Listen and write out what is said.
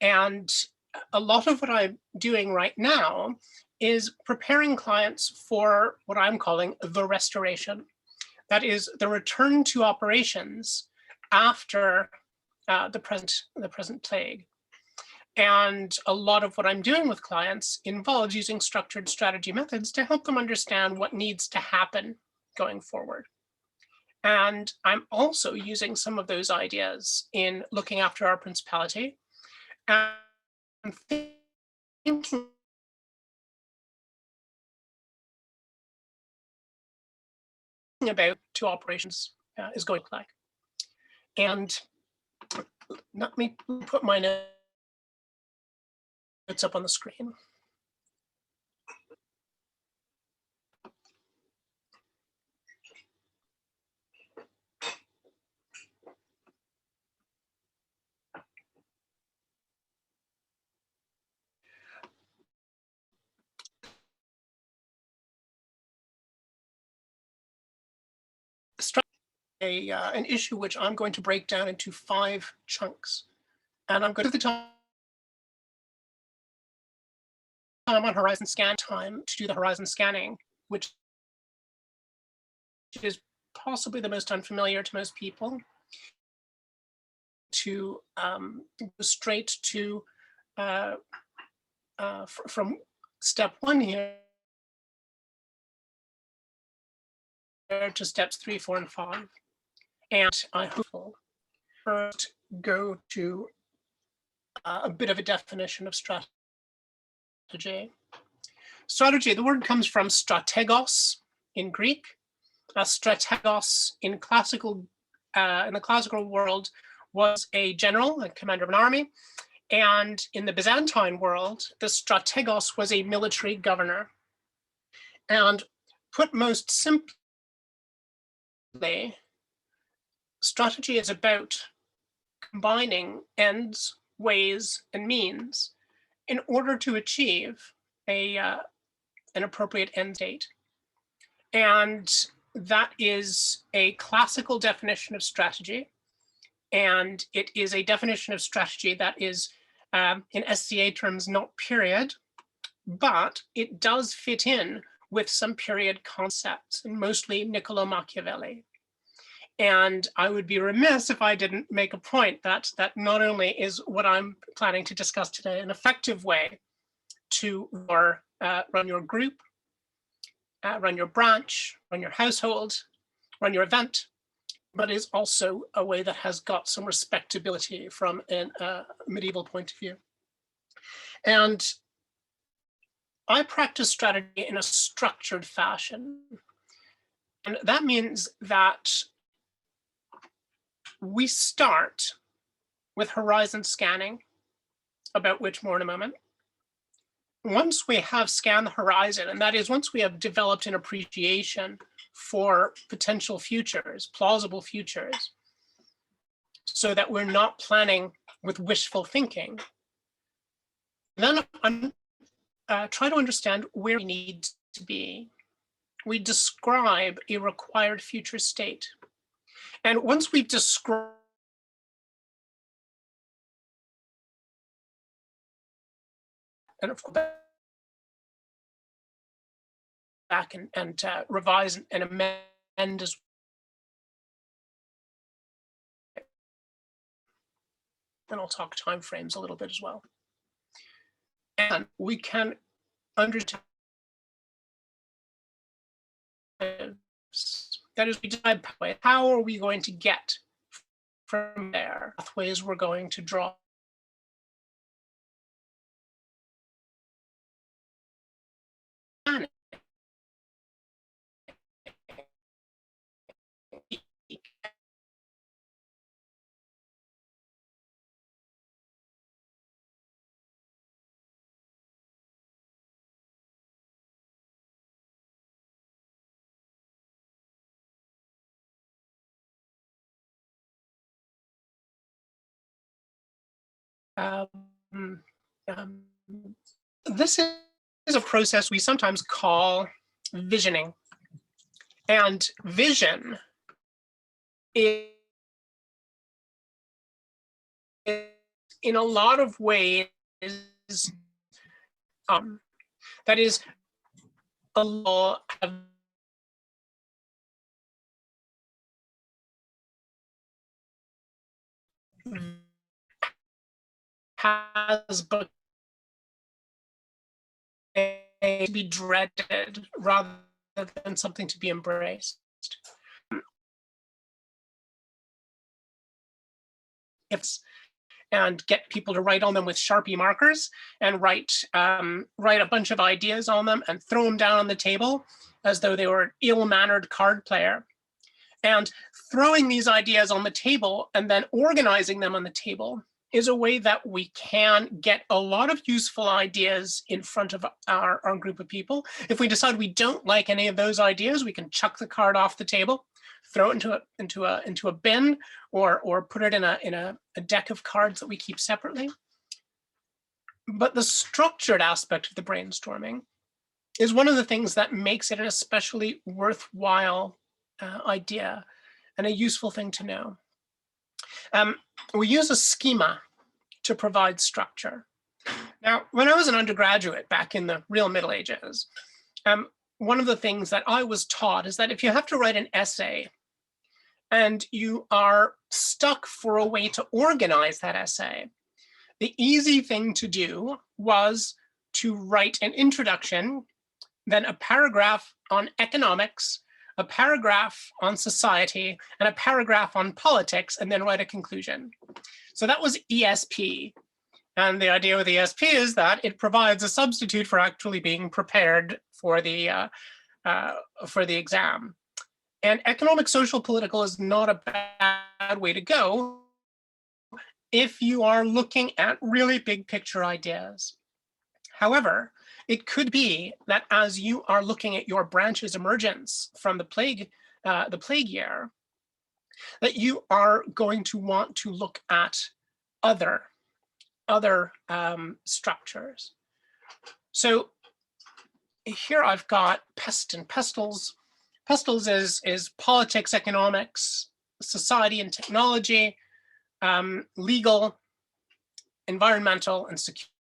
And a lot of what I'm doing right now is preparing clients for what I'm calling the restoration. That is the return to operations after the present plague. And a lot of what I'm doing with clients involves using structured strategy methods to help them understand what needs to happen going forward. And I'm also using some of those ideas in looking after our principality and thinking about two operations is going to like. And let me put my notes up on the screen. An issue which I'm going to break down into 5 chunks. And I'm going to the time on horizon scan time to do the horizon scanning, which is possibly the most unfamiliar to most people, to go straight to from step 1 here to steps 3, 4, and 5. And I hope first go to a bit of a definition of strategy. Strategy, the word comes from strategos in Greek. Strategos in the classical world was a general, a commander of an army. And in the Byzantine world, the strategos was a military governor. And put most simply, strategy is about combining ends, ways, and means in order to achieve an appropriate end state. And that is a classical definition of strategy. And it is a definition of strategy that is, in SCA terms, not period, but it does fit in with some period concepts, and mostly Niccolo Machiavelli. And I would be remiss if I didn't make a point that not only is what I'm planning to discuss today an effective way to run your group, run your branch, run your household, run your event, but is also a way that has got some respectability from a medieval point of view. And I practice strategy in a structured fashion. And that means that we start with horizon scanning, about which more in a moment. Once we have scanned the horizon, and that is once we have developed an appreciation for potential futures, plausible futures, so that we're not planning with wishful thinking, then try to understand where we need to be. We describe a required future state. And once we've described, and of course, back and revise and amend as and I'll talk timeframes a little bit as well. And we can understand that is, we decide how are we going to get from there, pathways we're going to draw. This is a process we sometimes call visioning. And vision is in a lot of ways, that is a law of has become to be dreaded rather than something to be embraced. And get people to write on them with Sharpie markers and write a bunch of ideas on them and throw them down on the table as though they were an ill-mannered card player. And throwing these ideas on the table and then organizing them on the table is a way that we can get a lot of useful ideas in front of our group of people. If we decide we don't like any of those ideas, we can chuck the card off the table, throw it into a bin, or put it in a deck of cards that we keep separately. But the structured aspect of the brainstorming is one of the things that makes it an especially worthwhile idea and a useful thing to know. We use a schema to provide structure. Now, when I was an undergraduate back in the real Middle Ages, one of the things that I was taught is that if you have to write an essay and you are stuck for a way to organize that essay, the easy thing to do was to write an introduction, then a paragraph on economics, a paragraph on society, and a paragraph on politics, and then write a conclusion. So that was ESP. And the idea with ESP is that it provides a substitute for actually being prepared for the exam. And economic, social, political is not a bad way to go if you are looking at really big picture ideas. However, it could be that as you are looking at your branch's emergence from the plague year, that you are going to want to look at other structures. So here I've got pest and pestles. Pestles is politics, economics, society and technology, legal, environmental, and security.